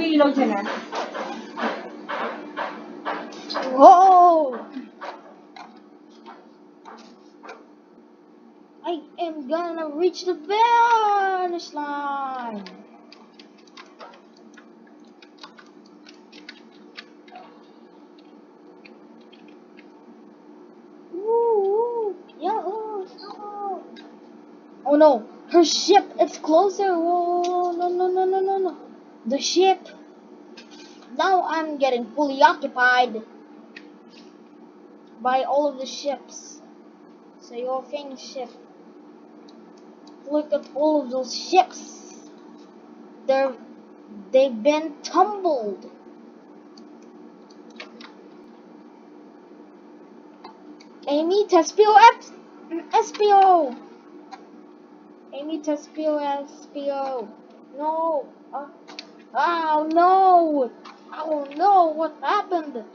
ilaw dyan ah. Whoa! I am gonna reach the finish line. Woo! Yahoo! Oh no! Her ship is closer! Whoa! No, no, no, no, no, no! The ship! Now I'm getting fully occupied by all of the ships. So your famous ship. Look at all of those ships. They've been tumbled. Amy Tespio SPO. Amy Tespio SPO. No. Oh no. Oh no. What happened?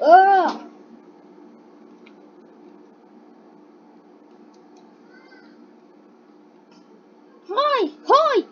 Ugh. Hi! Hi!